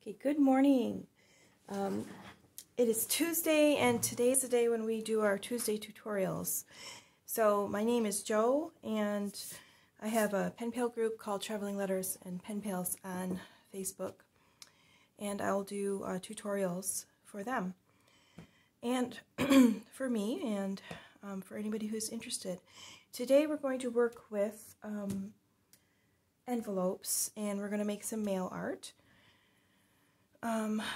Okay, good morning. It is Tuesday, and today's the day when we do our Tuesday tutorials. So my name is Jo, and I have a pen pal group called Traveling Letters and Penpals on Facebook, and I'll do tutorials for them and for me and for anybody who's interested. Today we're going to work with envelopes, and we're going to make some mail art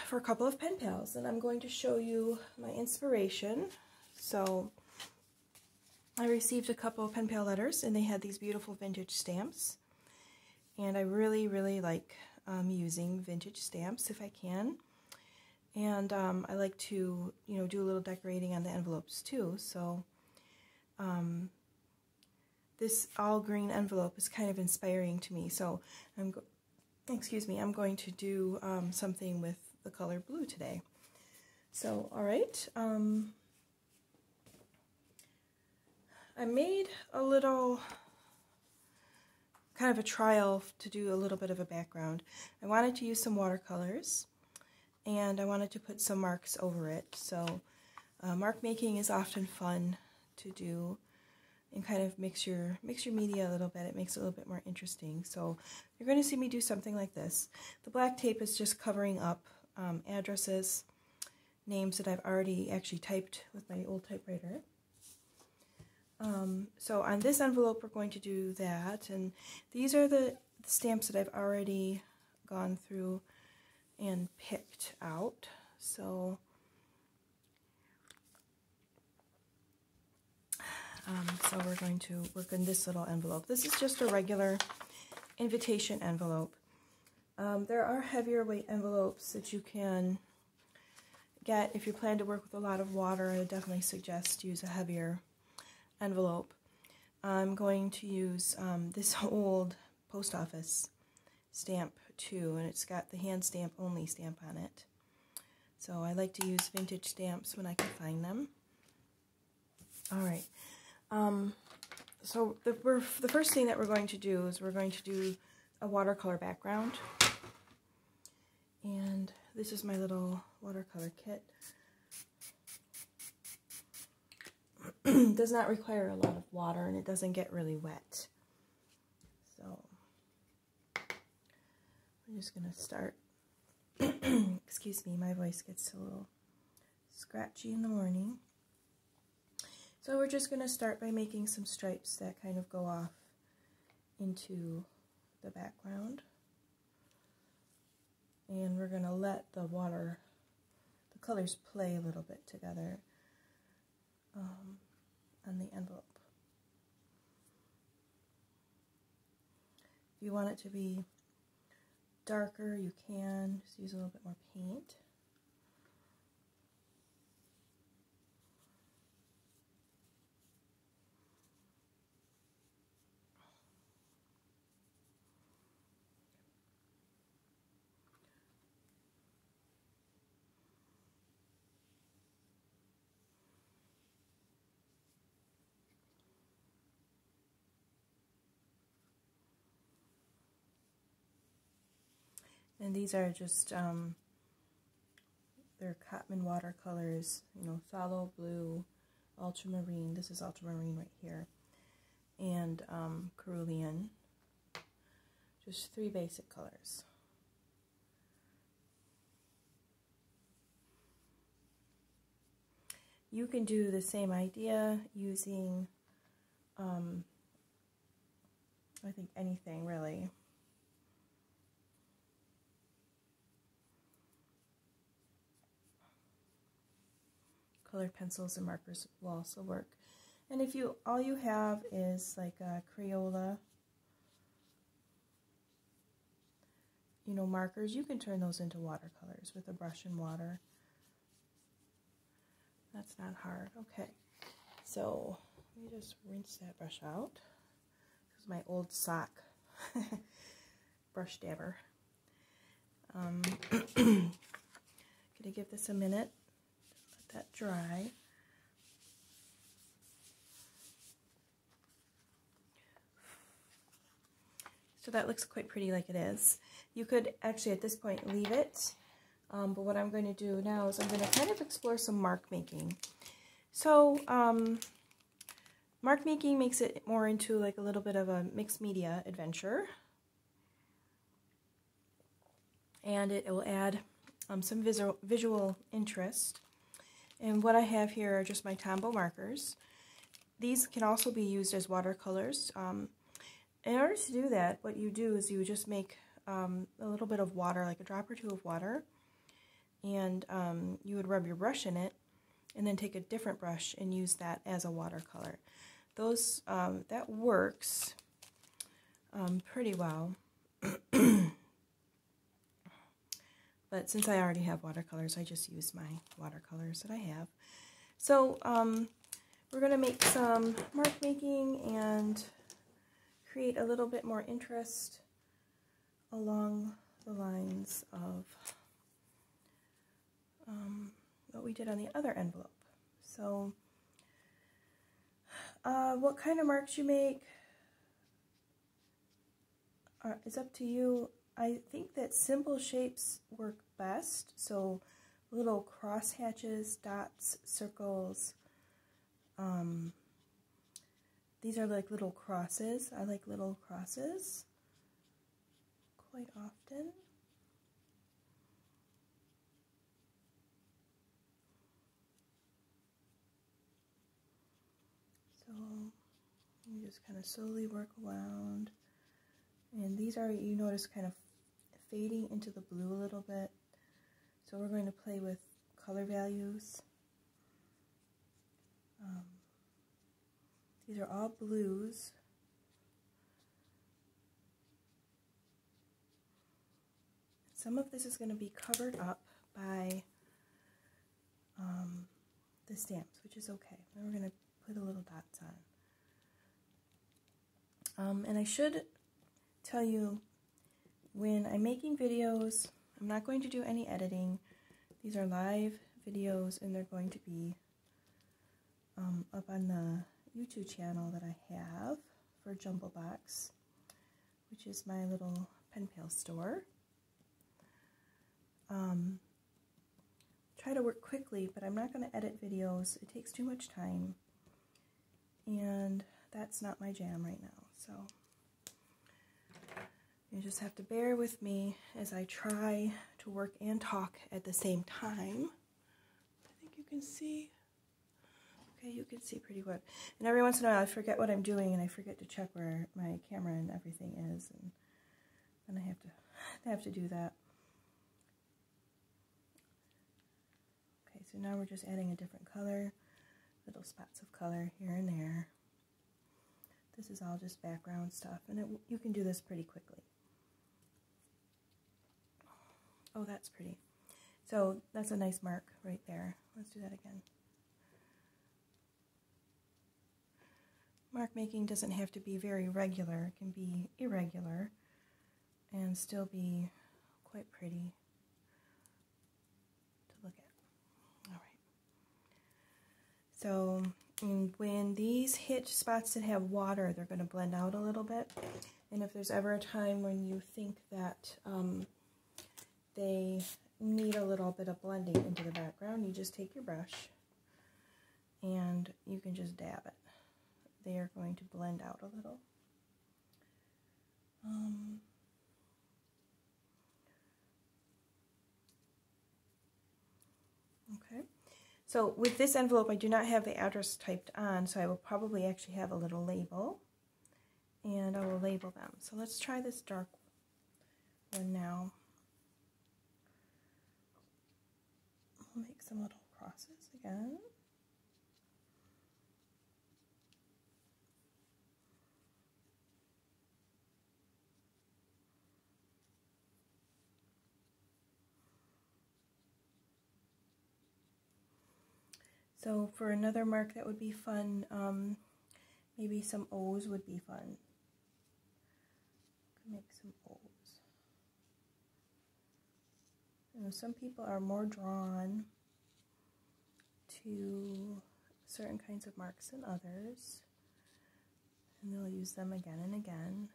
for a couple of pen pals, and I'm going to show you my inspiration. So I received a couple of pen pal letters, and they had these beautiful vintage stamps, and I really like using vintage stamps if I can, and I like to do a little decorating on the envelopes too. So this all green envelope is kind of inspiring to me, so I'm going to do something with the color blue today. So, alright, I made a little kind of a trial to do a little bit of a background. I wanted to use some watercolors, and I wanted to put some marks over it. So mark making is often fun to do and kind of mix your media a little bit. It makes it a little bit more interesting. So you're going to see me do something like this. The black tape is just covering up addresses, names that I've already actually typed with my old typewriter. So on this envelope we're going to do that, and these are the stamps that I've already gone through and picked out. So we're going to work in this little envelope. This is just a regular invitation envelope. There are heavier weight envelopes that you can get if you plan to work with a lot of water. I would definitely suggest use a heavier envelope. I'm going to use this old post office stamp too, and it's got the hand stamp only stamp on it. So I like to use vintage stamps when I can find them. Alright. So the first thing that we're going to do is we're going to do a watercolor background. And this is my little watercolor kit. Does not require a lot of water, and it doesn't get really wet. So I'm just going to start. Excuse me, my voice gets a little scratchy in the morning. So we're just going to start by making some stripes that kind of go off into the background. And we're going to let the colors play a little bit together on the envelope. If you want it to be darker, you can just use a little bit more paint. And these are just, they're Cotman watercolors, phthalo blue, ultramarine, this is ultramarine right here, and cerulean, just 3 basic colors. You can do the same idea using, I think anything really. Colored pencils and markers will also work. And if all you have is like a Crayola, markers, you can turn those into watercolors with a brush and water. That's not hard. Okay, so let me just rinse that brush out. This is my old sock brush dabber. Gonna give this a minute. Let that dry. So that looks quite pretty like it is. You could actually at this point leave it, but what I'm going to do now is I'm going to kind of explore some mark making. So mark making makes it more into like a little bit of a mixed media adventure, and it will add some visual interest. And what I have here are just my Tombow markers. These can also be used as watercolors. In order to do that, what you do is you just make a little bit of water, like a drop or two of water, and you would rub your brush in it, and then take a different brush and use that as a watercolor. Those that works pretty well. But since I already have watercolors, I just use my watercolors that I have. So we're going to make some mark making and create a little bit more interest along the lines of what we did on the other envelope. So what kind of marks you make is up to you. I think that simple shapes work best, so little cross hatches, dots, circles. These are like little crosses. I like little crosses quite often. So you just kind of slowly work around. And these are, you notice, kind of fading into the blue a little bit. So we're going to play with color values. These are all blues. Some of this is going to be covered up by the stamps, which is okay. Then we're going to put a little dots on. And I should tell you, when I'm making videos, I'm not going to do any editing. These are live videos, and they're going to be up on the YouTube channel that I have for Jumble.box, which is my little pen pal store. Try to work quickly, but I'm not going to edit videos. It takes too much time, and that's not my jam right now. So you just have to bear with me as I try to work and talk at the same time. I think you can see. Okay, you can see pretty good. And every once in a while I forget what I'm doing, and I forget to check where my camera and everything is, and I have to do that. Okay, so now we're just adding a different color, little spots of color here and there. This is all just background stuff, and you can do this pretty quickly. Oh, that's pretty. So that's a nice mark right there. Let's do that again. Mark making doesn't have to be very regular. It can be irregular and still be quite pretty to look at. All right. So when these hit spots that have water, they're going to blend out a little bit. And if there's ever a time when you think that they need a little bit of blending into the background, you just take your brush and you can just dab it. They are going to blend out a little. Okay, so with this envelope I do not have the address typed on, so I will probably actually have a little label, and I will label them. So let's try this dark one now. I'll make some little crosses again. So for another mark that would be fun, maybe some O's would be fun. Make some O's. You know, some people are more drawn to certain kinds of marks than others, and they'll use them again and again.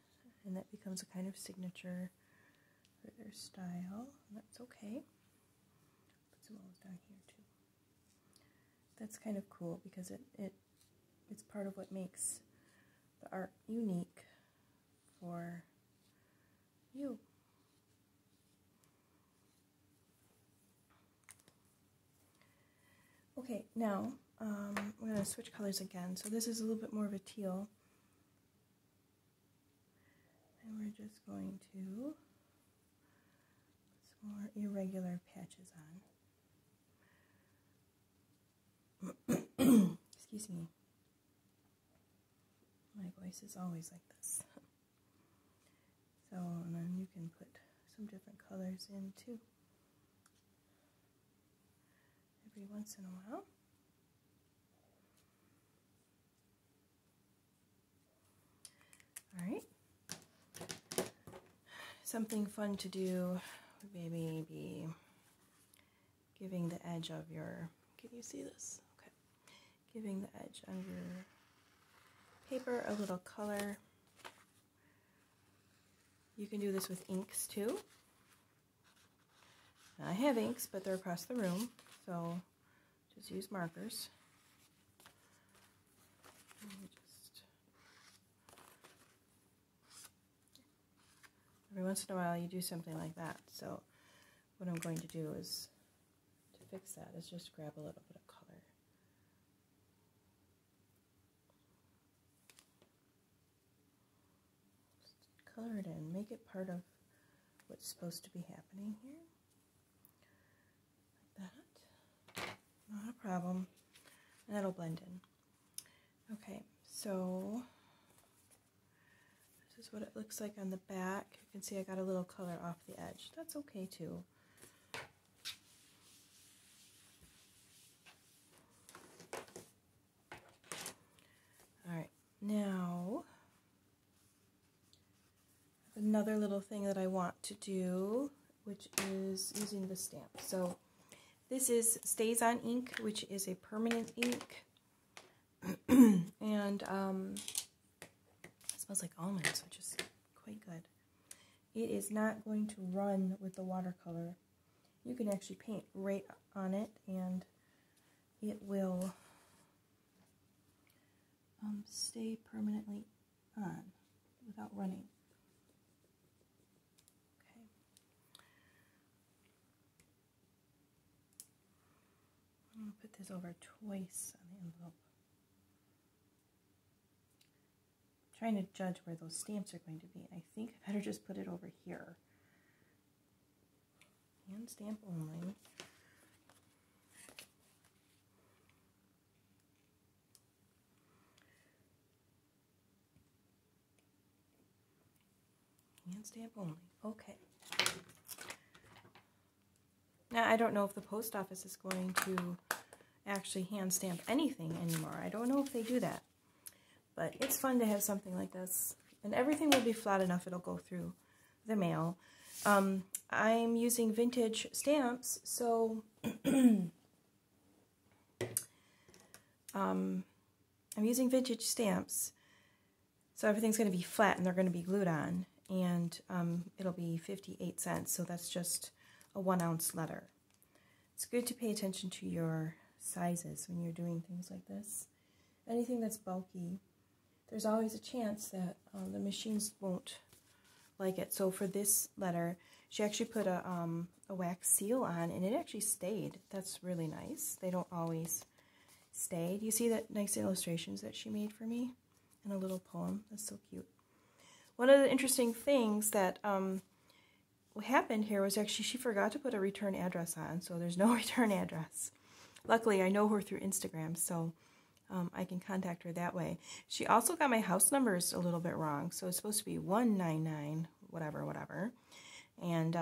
and that becomes a kind of signature for their style. That's okay. Put some of those down here too. That's kind of cool because it's part of what makes the art unique for you. Okay, now we're going to switch colors again. So this is a little bit more of a teal. And we're just going to put some more irregular patches on. Excuse me. My voice is always like this. So, and then you can put some different colors in too. Every once in a while. Alright. Something fun to do would maybe be giving the edge of your, can you see this? Okay. Giving the edge of your paper a little color. You can do this with inks too. I have inks, but they're across the room, so just use markers. Every once in a while you do something like that. So what I'm going to do is, to fix that, is just grab a little bit of color. Just color it in, make it part of what's supposed to be happening here. Like that. Not a problem. And that'll blend in. Okay, so this is what it looks like on the back. You can see I got a little color off the edge. That's okay too. Alright, now another little thing that I want to do, which is using the stamp. So this is Stazon Ink, which is a permanent ink. And it smells like almonds, which is quite good. It is not going to run with the watercolor. You can actually paint right on it and it will stay permanently on without running. Okay. I'm going to put this over twice on the envelope. Trying to judge where those stamps are going to be. I think I better just put it over here. Hand stamp only. Hand stamp only. Okay. Now I don't know if the post office is going to actually hand stamp anything anymore. I don't know if they do that. But it's fun to have something like this. And everything will be flat enough, it'll go through the mail. I'm using vintage stamps, so I'm using vintage stamps, so everything's going to be flat and they're going to be glued on. And it'll be 58 cents, so that's just a 1 ounce letter. It's good to pay attention to your sizes when you're doing things like this. Anything that's bulky, there's always a chance that the machines won't like it. So for this letter, she actually put a wax seal on, and it actually stayed. That's really nice. They don't always stay. Do you see that nice illustrations that she made for me in a little poem? That's so cute. One of the interesting things that what happened here was actually she forgot to put a return address on, so there's no return address. Luckily, I know her through Instagram, so I can contact her that way. She also got my house numbers a little bit wrong, so it's supposed to be 199 whatever, and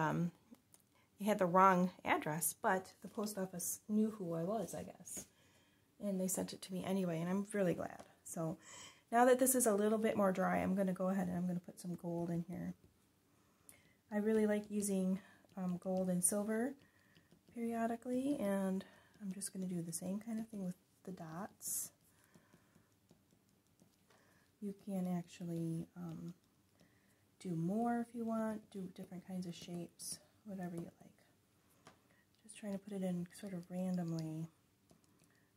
it had the wrong address, but the post office knew who I was, I guess, and they sent it to me anyway, and I'm really glad. So now that this is a little bit more dry, I'm going to go ahead and I'm going to put some gold in here. I really like using gold and silver periodically, and I'm just going to do the same kind of thing with the dots. You can actually do more if you want, do different kinds of shapes, whatever you like. Just trying to put it in sort of randomly,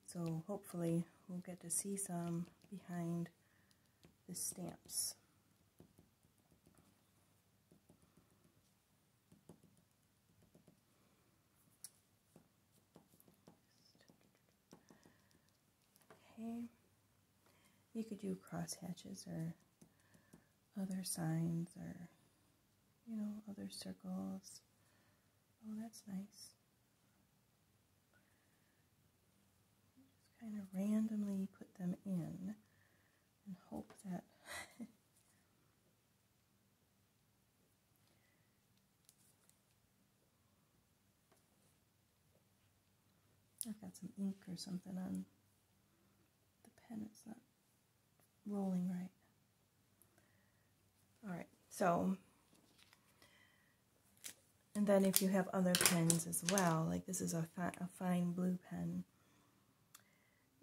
so hopefully we'll get to see some behind the stamps. Okay, you could do cross hatches or other signs, or, you know, other circles. Oh, that's nice. Just kind of randomly put them in and hope that I've got some ink or something on the pen. It's not rolling right. Alright, so, and then if you have other pens as well, like this is a fine blue pen,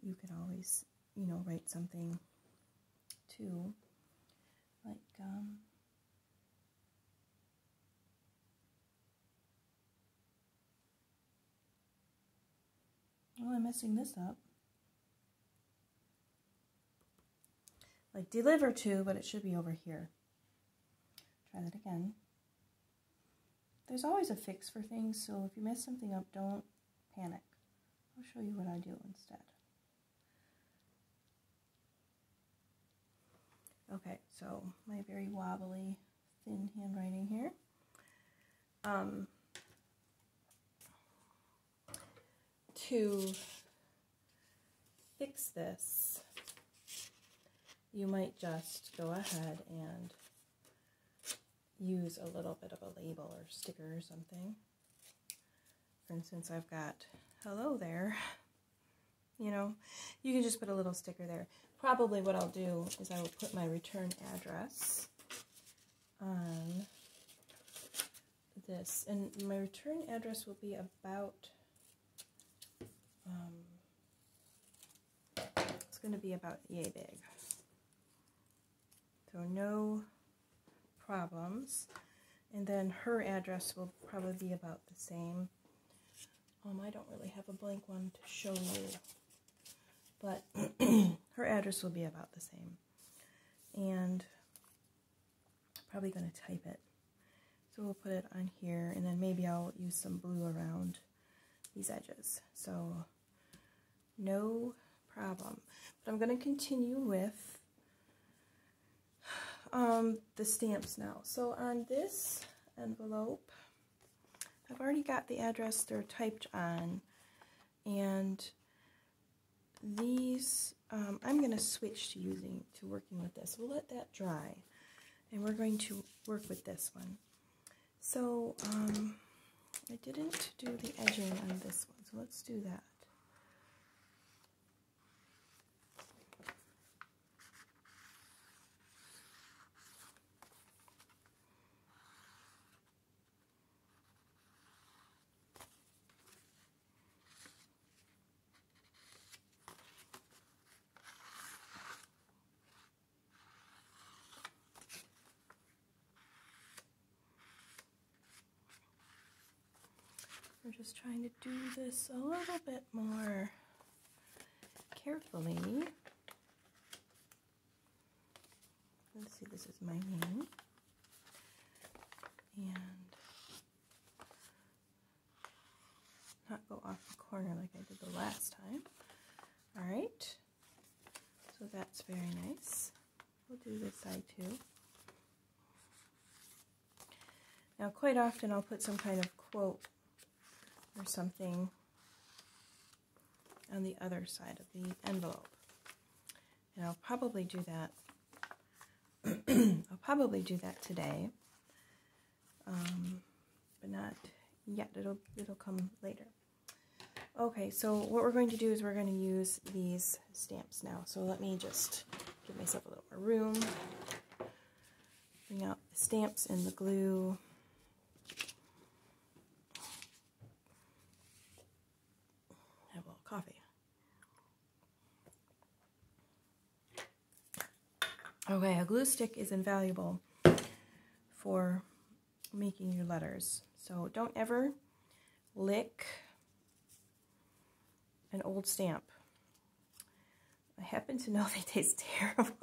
you could always, you know, write something too, like, well, I'm messing this up. Like deliver to, but it should be over here. Try that again. There's always a fix for things, so if you mess something up, don't panic. I'll show you what I do instead. Okay, so my very wobbly, thin handwriting here. To fix this, you might just go ahead and use a little bit of a label or sticker or something. For instance, I've got hello there. You know, you can just put a little sticker there. Probably what I'll do is I will put my return address on this, and my return address will be about, it's going to be about yay big. So no problems. And then her address will probably be about the same. I don't really have a blank one to show you, but her address will be about the same. And I'm probably going to type it. So we'll put it on here, and then maybe I'll use some blue around these edges. So no problem. But I'm going to continue with the stamps now. So on this envelope, I've already got the address they're typed on, and these I'm going to switch to working with this. We'll let that dry, and we're going to work with this one. So I didn't do the edging on this one, so let's do that. We're just trying to do this a little bit more carefully. Let's see, this is my name. And not go off the corner like I did the last time. Alright, so that's very nice. We'll do this side too. Now quite often I'll put some kind of quote or something on the other side of the envelope. And I'll probably do that. I'll probably do that today, but not yet. It'll come later. Okay, so what we're going to do is we're going to use these stamps now. So let me just give myself a little more room. Bring out the stamps and the glue. Have a little coffee. Okay, a glue stick is invaluable before making your letters. So don't ever lick an old stamp. I happen to know they taste terrible.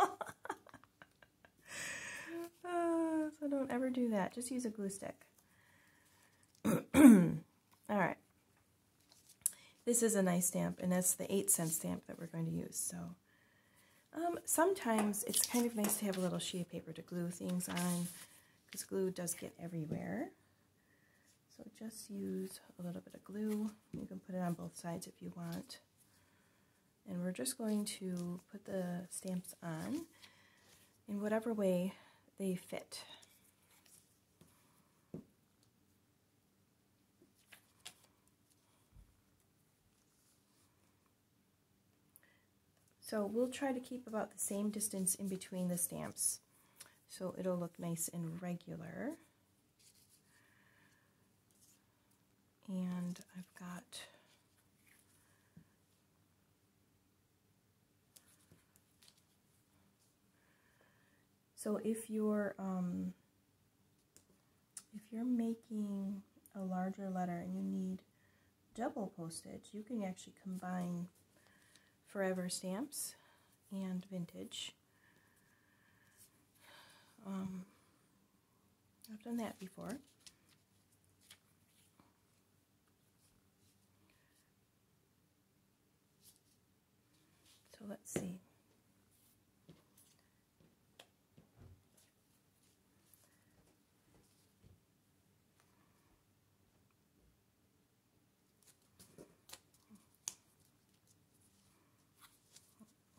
So don't ever do that. Just use a glue stick. Alright. This is a nice stamp, and that's the 8-cent stamp that we're going to use. So sometimes it's kind of nice to have a little sheet of paper to glue things on, because glue does get everywhere. So just use a little bit of glue. You can put it on both sides if you want. And we're just going to put the stamps on in whatever way they fit. So we'll try to keep about the same distance in between the stamps, so it'll look nice and regular. And I've got so if you're making a larger letter and you need double postage, you can actually combine forever stamps and vintage. I've done that before. So let's see.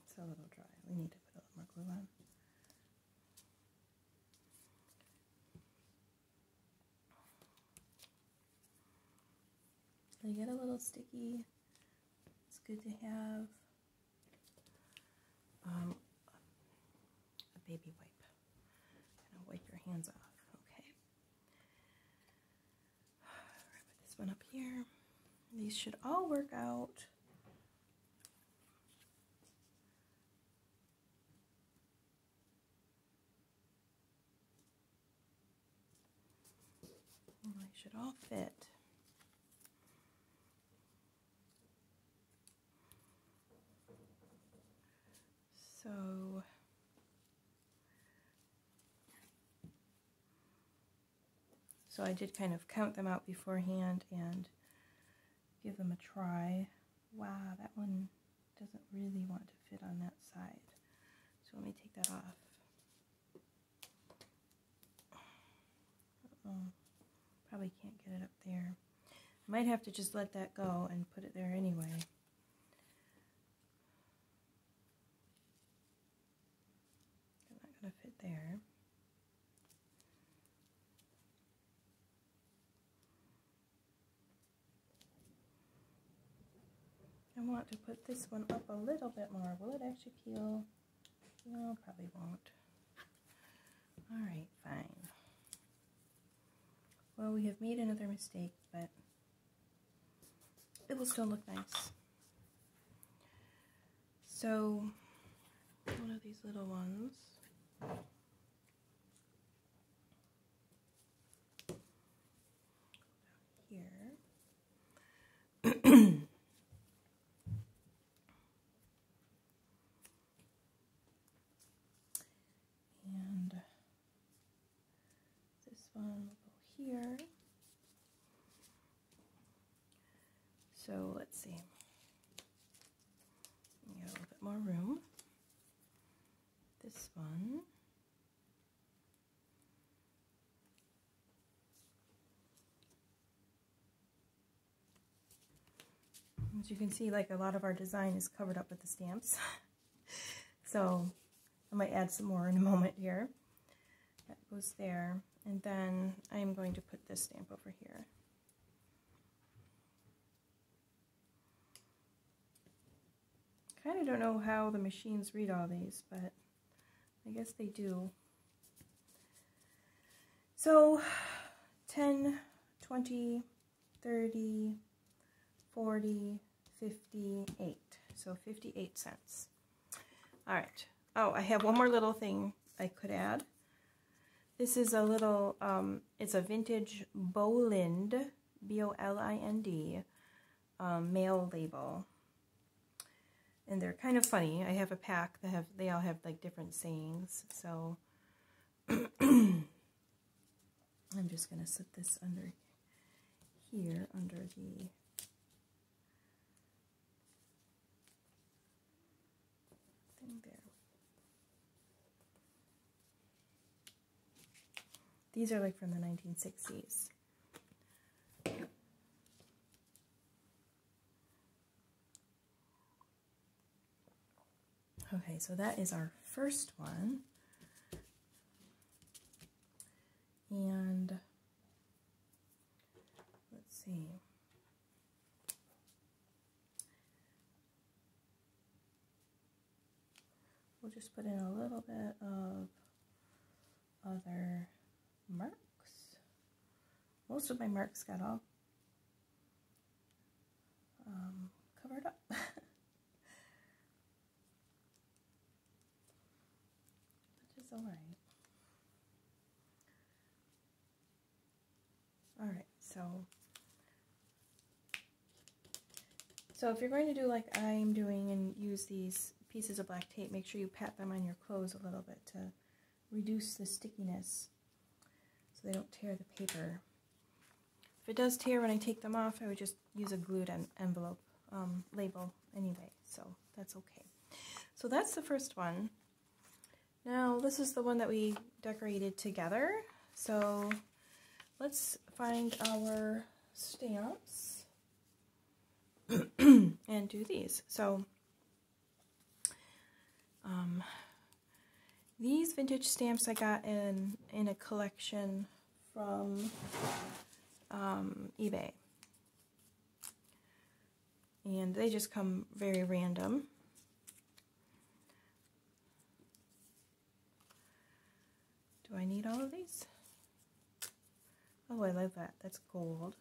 It's a little dry. We need to put a little more glue on. They get a little sticky. It's good to have a baby wipe. And wipe your hands off. Okay. Put this one up here. These should all work out. They should all fit. So I did kind of count them out beforehand and give them a try. Wow, that one doesn't really want to fit on that side. So let me take that off. Probably can't get it up there. I might have to just let that go and put it there anyway. It's not going to fit there. I want to put this one up a little bit more. Will it actually peel? No, probably won't. Alright, fine. Well, we have made another mistake, but it will still look nice. So, one of these little ones. Here. And this one will go here. So let's see. We got a little bit more room. This one. As you can see, like a lot of our design is covered up with the stamps. So I might add some more in a moment here. That goes there. And then I'm going to put this stamp over here. Kind of don't know how the machines read all these, but I guess they do. So 10, 20, 30, 40, 58. So 58 cents. All right. Oh, I have one more little thing I could add. This is a little, it's a vintage Bolind, B-O-L-I-N-D, mail label. And they're kind of funny. I have a pack that they all have like different sayings. So I'm just going to set this under here, under the thing there. These are like from the 1960s. Okay, so that is our first one. And let's see. We'll just put in a little bit of other marks. Most of my marks got all covered up. Which is alright. Alright, so if you're going to do like I'm doing and use these pieces of black tape, make sure you pat them on your clothes a little bit to reduce the stickiness so they don't tear the paper. If it does tear when I take them off, I would just use a glued envelope label anyway, so that's okay. So that's the first one. Now this is the one that we decorated together. So let's find our stamps and do these. So these vintage stamps I got in a collection from eBay. And they just come very random. Do I need all of these? Oh, I love that. That's gold.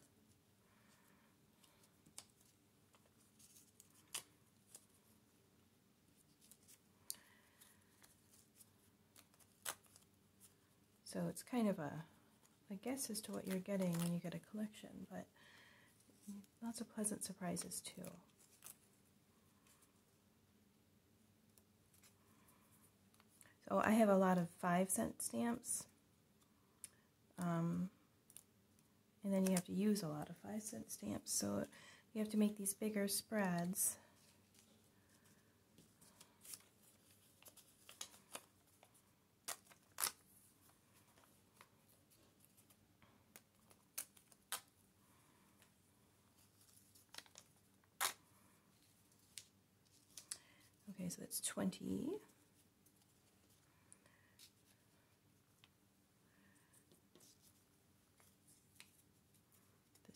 So it's kind of a guess as to what you're getting when you get a collection, but lots of pleasant surprises too. So I have a lot of 5-cent stamps. And then you have to use a lot of 5-cent stamps, so you have to make these bigger spreads. Okay, so that's 20.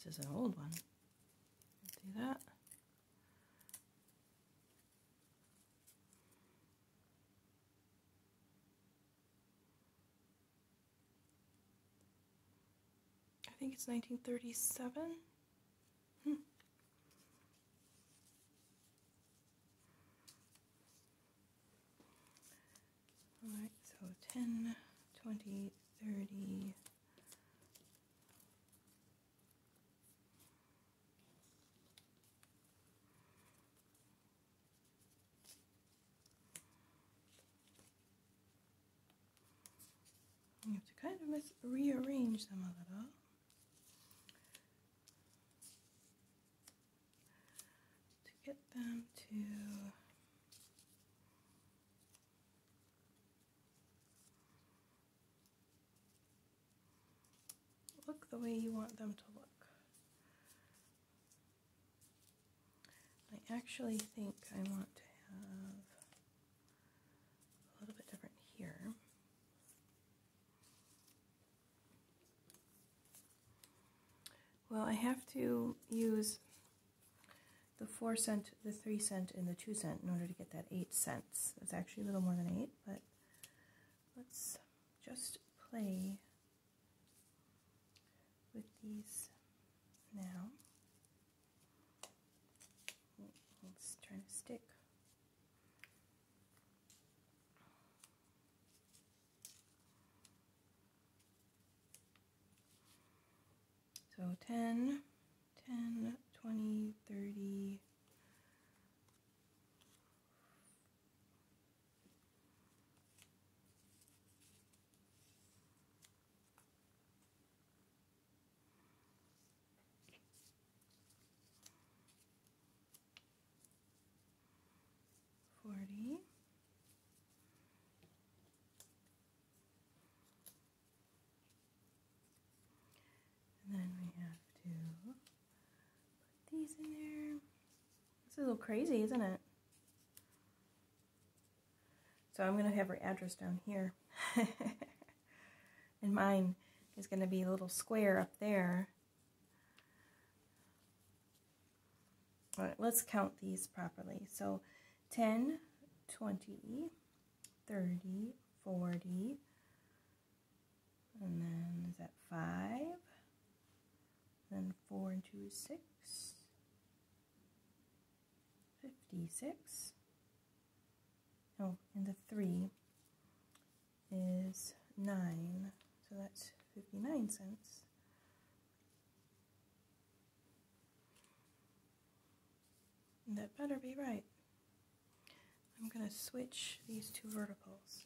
This is an old one. Do that. I think it's 1937. Alright, so 10, 20, 30. You have to kind of rearrange them a little. To get them to look the way you want them to look. I actually think I want to have a little bit different here. Well, I have to use the 4-cent, the 3-cent, and the 2-cent in order to get that 8 cents. It's actually a little more than 8, but let's just play with these now. Let's try to stick. 10, 10, 20, 30, 40, and then we have to put these in there. It's a little crazy, isn't it? So I'm going to have her address down here. And mine is going to be a little square up there. All right, let's count these properly. So 10, 20, 30, 40, and then is that 5? Then 4 and 2 is 6. 56. Oh, and the 3 is 9. So that's 59 cents. And that better be right. I'm going to switch these two verticals.